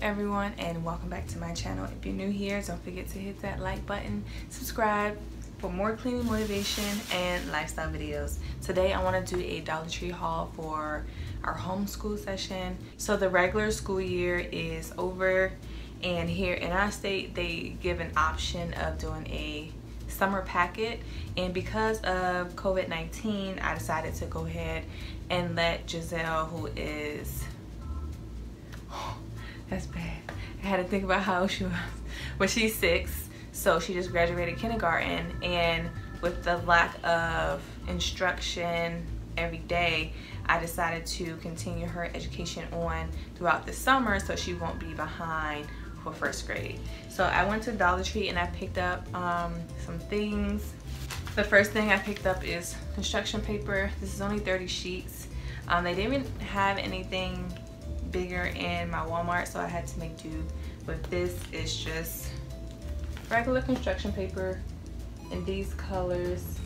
everyone, and welcome back to my channel. If you're new here, don't forget to hit that like button, subscribe for more cleaning motivation and lifestyle videos. Today I want to do a Dollar Tree haul for our homeschool session. So the regular school year is over, and here in our state they give an option of doing a summer packet, and because of COVID-19 I decided to go ahead and let Giselle, who is that's bad. I had to think about how old she was. But she's 6, so she just graduated kindergarten, and with the lack of instruction every day, I decided to continue her education on throughout the summer so she won't be behind for 1st grade. So I went to Dollar Tree and I picked up some things. The first thing I picked up is construction paper. This is only 30 sheets. They didn't have anything bigger in my Walmart, so I had to make do with this. It's just regular construction paper in these colors,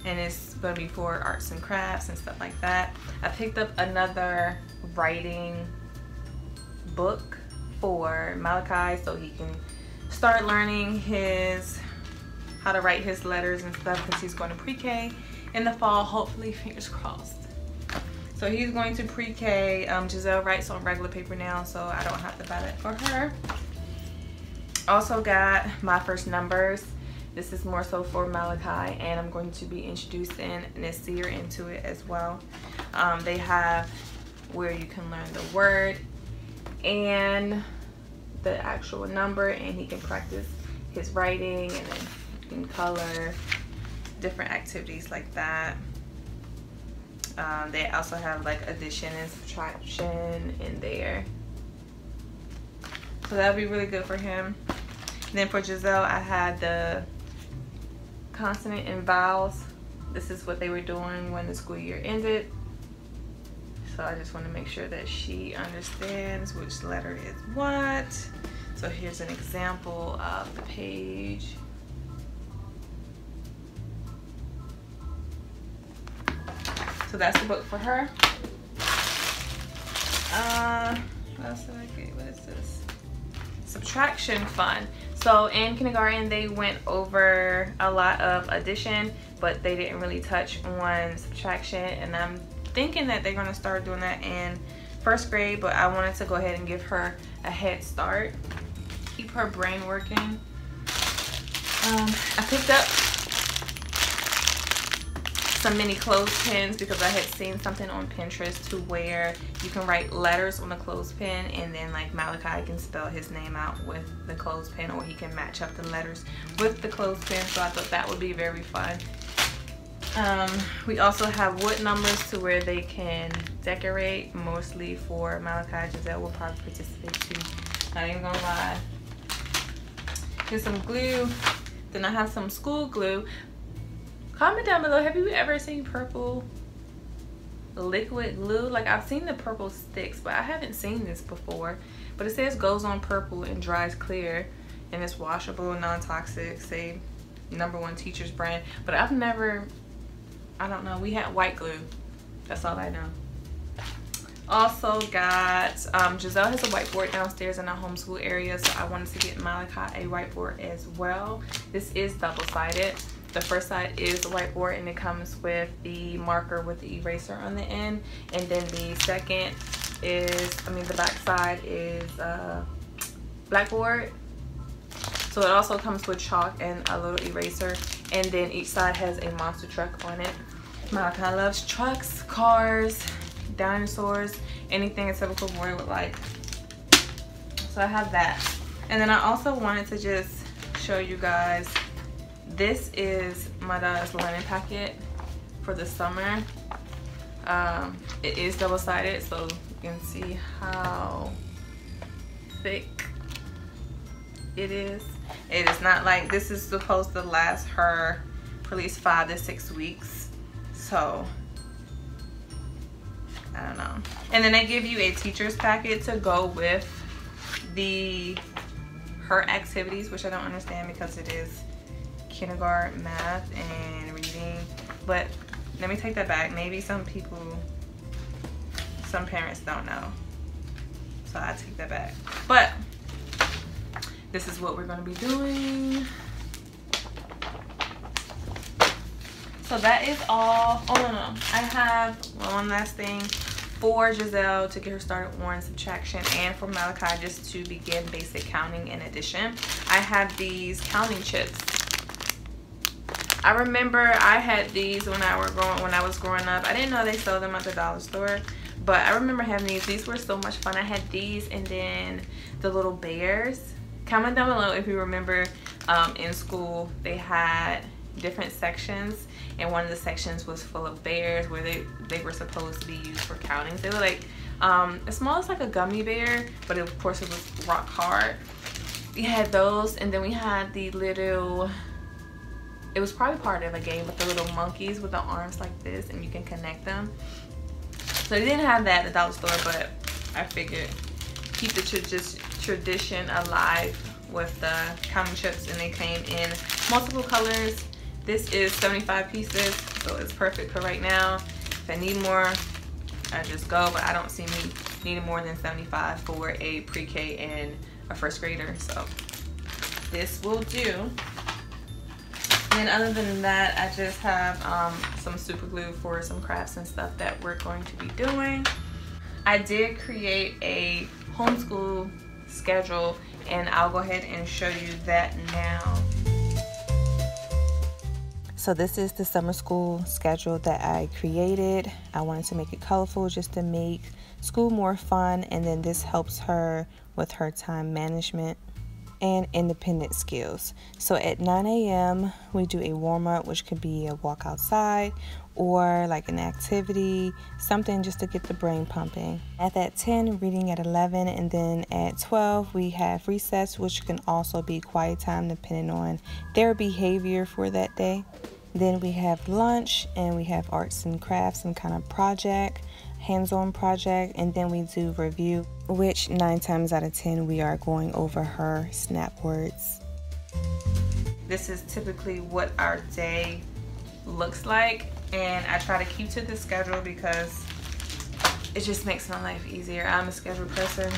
and it's going to be for arts and crafts and stuff like that. I picked up another writing book for Malachi so he can start learning how to write his letters and stuff, because he's going to pre-K in the fall, hopefully, fingers crossed. So he's going to pre-K. Giselle writes on regular paper now, so I don't have to buy that for her. Also got my first numbers. This is more so for Malachi, and I'm going to be introducing Nasir into it as well. They have where you can learn the word and the actual number, and he can practice his writing, and then you can color, different activities like that. They also have like addition and subtraction in there, so that'll be really good for him. And then for Giselle, I had the consonant and vowels. This is what they were doing when the school year ended, so I just want to make sure that she understands which letter is what. So here's an example of the page. So that's the book for her. What else did I get? What is this? Subtraction fun. So in kindergarten they went over a lot of addition, but they didn't really touch on subtraction, and I'm thinking that they're going to start doing that in 1st grade, but I wanted to go ahead and give her a head start, keep her brain working. I picked up some mini clothespins because I had seen something on Pinterest to where you can write letters on a clothespin, and then like Malachi can spell his name out with the clothespin, or he can match up the letters with the clothespin. So I thought that would be very fun. We also have wood numbers to where they can decorate, mostly for Malachi. Giselle will probably participate too, not even gonna lie. Here's some glue. Then I have some school glue. Comment down below, have you ever seen purple liquid glue? Like, I've seen the purple sticks, but I haven't seen this before. But it says goes on purple and dries clear, and it's washable, non-toxic, say #1 teacher's brand. But I've never, I don't know, we had white glue. That's all I know. Also got, Giselle has a whiteboard downstairs in our homeschool area, so I wanted to get Malachi a whiteboard as well. This is double-sided. The first side is the whiteboard, and it comes with the marker with the eraser on the end, and then the second is, the back side is blackboard. So it also comes with chalk and a little eraser, and then each side has a monster truck on it. Malachi loves trucks, cars, dinosaurs, anything a typical boy would like. So I have that. And then I also wanted to just show you guys, this is my daughter's linen packet for the summer. It is double-sided, so you can see how thick it is. It is not like, this is supposed to last her for at least 5 to 6 weeks. So I don't know. And then they give you a teacher's packet to go with her activities, which I don't understand because it is kindergarten math and reading. But let me take that back. Maybe some some parents don't know. So I take that back. But this is what we're going to be doing. So that is all. Oh no, I have one last thing for Giselle to get her started on subtraction, and for Malachi just to begin basic counting and addition. I have these counting chips. I remember I had these when I was growing up. I didn't know they sold them at the dollar store, but I remember having these. These were so much fun. I had these, and then the little bears. Comment down below if you remember in school they had different sections, and one of the sections was full of bears where they were supposed to be used for counting. They were like as small as like a gummy bear, but of course it was rock hard. We had those, and then we had the little, it was probably part of a game, but the little monkeys with the arms like this, and you can connect them. So they didn't have that at the dollar store, but I figured keep the tradition alive with the counting chips, and they came in multiple colors. This is 75 pieces, so it's perfect for right now. If I need more, I just go, but I don't see me needing more than 75 for a pre-K and a first grader, so this will do. And other than that, I just have some super glue for some crafts and stuff that we're going to be doing. I did create a homeschool schedule, and I'll go ahead and show you that now. So this is the summer school schedule that I created. I wanted to make it colorful just to make school more fun, and then this helps her with her time management and independent skills. So at 9 a.m. we do a warm-up, which could be a walk outside or like an activity, something just to get the brain pumping. At 10, reading at 11, and then at 12 we have recess, which can also be quiet time depending on their behavior for that day. Then we have lunch, and we have arts and crafts, some kind of project, hands-on project, and then we do review, which 9 times out of 10 we are going over her snap words. This is typically what our day looks like, and I try to keep to the schedule because it just makes my life easier. I'm a schedule person.